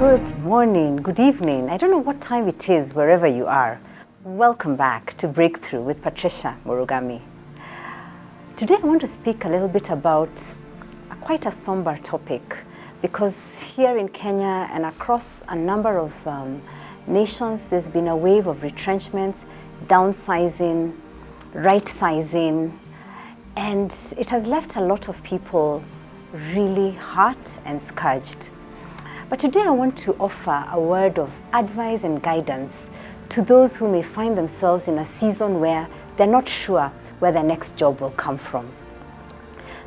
Good morning, good evening. I don't know what time it is wherever you are. Welcome back to Breakthrough with Patricia Murugami. Today I want to speak a little bit about quite a somber topic, because here in Kenya and across a number of nations, there's been a wave of retrenchments, downsizing, rightsizing, and it has left a lot of people really hurt and scourged. But today I want to offer a word of advice and guidance to those who may find themselves in a season where they're not sure where their next job will come from.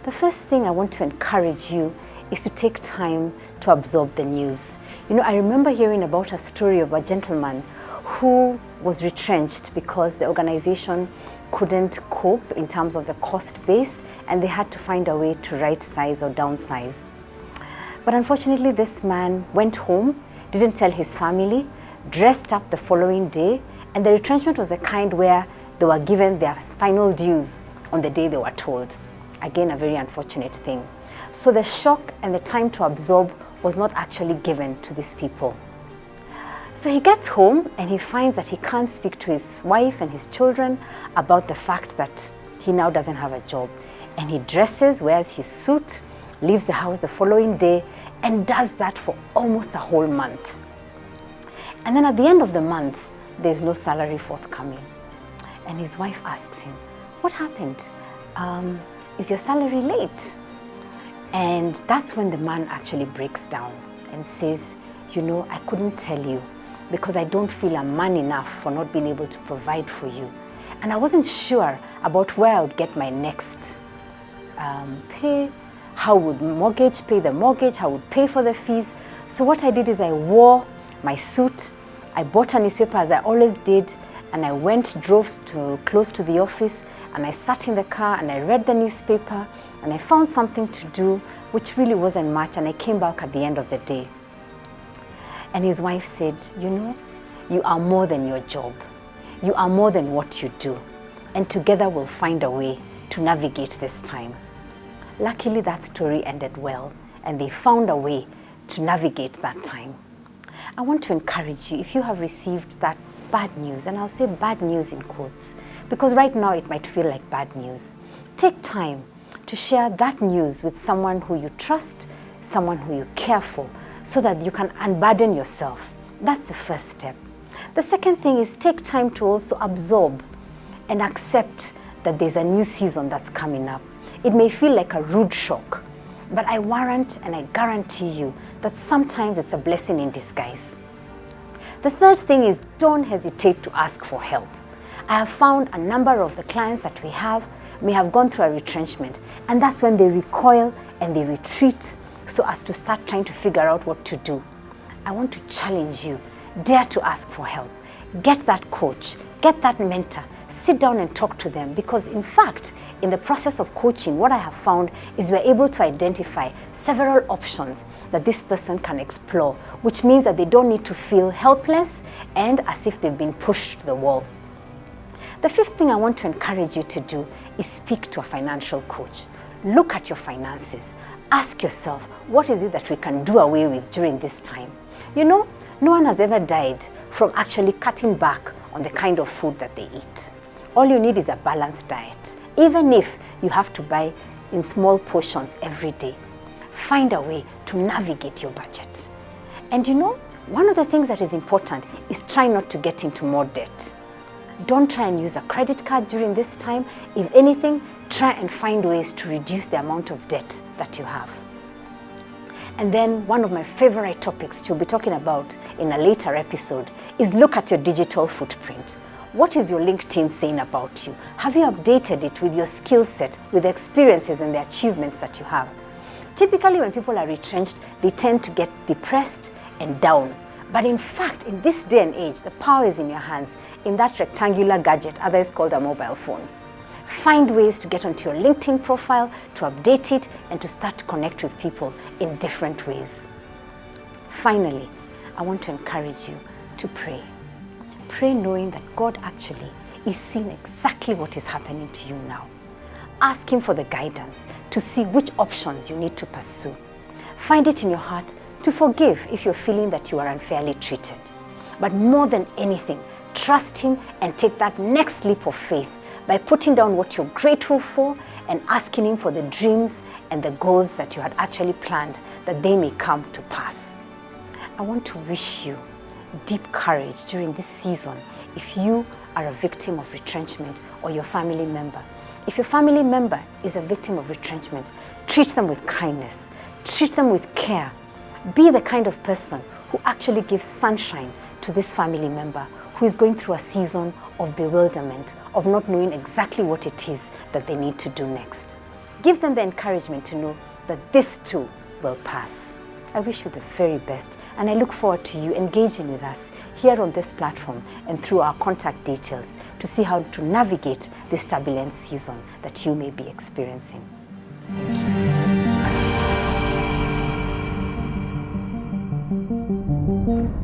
The first thing I want to encourage you is to take time to absorb the news. You know, I remember hearing about a story of a gentleman who was retrenched because the organization couldn't cope in terms of the cost base, and they had to find a way to right size or downsize. But unfortunately, this man went home, didn't tell his family, dressed up the following day, and the retrenchment was the kind where they were given their final dues on the day they were told. Again, a very unfortunate thing. So the shock and the time to absorb was not actually given to these people. So he gets home and he finds that he can't speak to his wife and his children about the fact that he now doesn't have a job. And he dresses, wears his suit, leaves the house the following day, and does that for almost a whole month. And then at the end of the month, there's no salary forthcoming. And his wife asks him, "What happened? Is your salary late?" And that's when the man actually breaks down and says, "You know, I couldn't tell you because I don't feel I'm man enough for not being able to provide for you. And I wasn't sure about where I would get my next pay. How would mortgage pay the mortgage? How would pay for the fees? So what I did is I wore my suit, I bought a newspaper as I always did, and I drove close to the office, and I sat in the car and I read the newspaper, and I found something to do, which really wasn't much, and I came back at the end of the day." And his wife said, "You know, you are more than your job. You are more than what you do, and together we'll find a way to navigate this time." Luckily, that story ended well, and they found a way to navigate that time. I want to encourage you, if you have received that bad news, and I'll say bad news in quotes, because right now it might feel like bad news, take time to share that news with someone who you trust, someone who you care for, so that you can unburden yourself. That's the first step. The second thing is take time to also absorb and accept that there's a new season that's coming up. It may feel like a rude shock, but I warrant and I guarantee you that sometimes it's a blessing in disguise. The third thing is don't hesitate to ask for help. I have found a number of the clients that we have may have gone through a retrenchment, and that's when they recoil and they retreat so as to start trying to figure out what to do. I want to challenge you. Dare to ask for help. Get that coach, get that mentor, sit down and talk to them, because in fact, in the process of coaching, what I have found is we're able to identify several options that this person can explore, which means that they don't need to feel helpless and as if they've been pushed to the wall. The fifth thing I want to encourage you to do is speak to a financial coach. Look at your finances. Ask yourself, what is it that we can do away with during this time? You know, no one has ever died from actually cutting back on the kind of food that they eat. All you need is a balanced diet. Even if you have to buy in small portions every day, find a way to navigate your budget. And you know, one of the things that is important is try not to get into more debt. Don't try and use a credit card during this time. If anything, try and find ways to reduce the amount of debt that you have. And then one of my favorite topics we'll be talking about in a later episode is look at your digital footprint. What is your LinkedIn saying about you? Have you updated it with your skill set, with the experiences and the achievements that you have? Typically, when people are retrenched, they tend to get depressed and down. But in fact, in this day and age, the power is in your hands, in that rectangular gadget, otherwise called a mobile phone. Find ways to get onto your LinkedIn profile, to update it, and to start to connect with people in different ways. Finally, I want to encourage you to pray. Pray knowing that God actually is seeing exactly what is happening to you now. Ask Him for the guidance to see which options you need to pursue. Find it in your heart to forgive if you're feeling that you are unfairly treated. But more than anything, trust Him and take that next leap of faith by putting down what you're grateful for and asking Him for the dreams and the goals that you had actually planned, that they may come to pass. I want to wish you deep courage during this season if you are a victim of retrenchment or your family member. If your family member is a victim of retrenchment, treat them with kindness, treat them with care. Be the kind of person who actually gives sunshine to this family member who is going through a season of bewilderment, of not knowing exactly what it is that they need to do next. Give them the encouragement to know that this too will pass. I wish you the very best, and I look forward to you engaging with us here on this platform and through our contact details to see how to navigate this turbulent season that you may be experiencing. Thank you.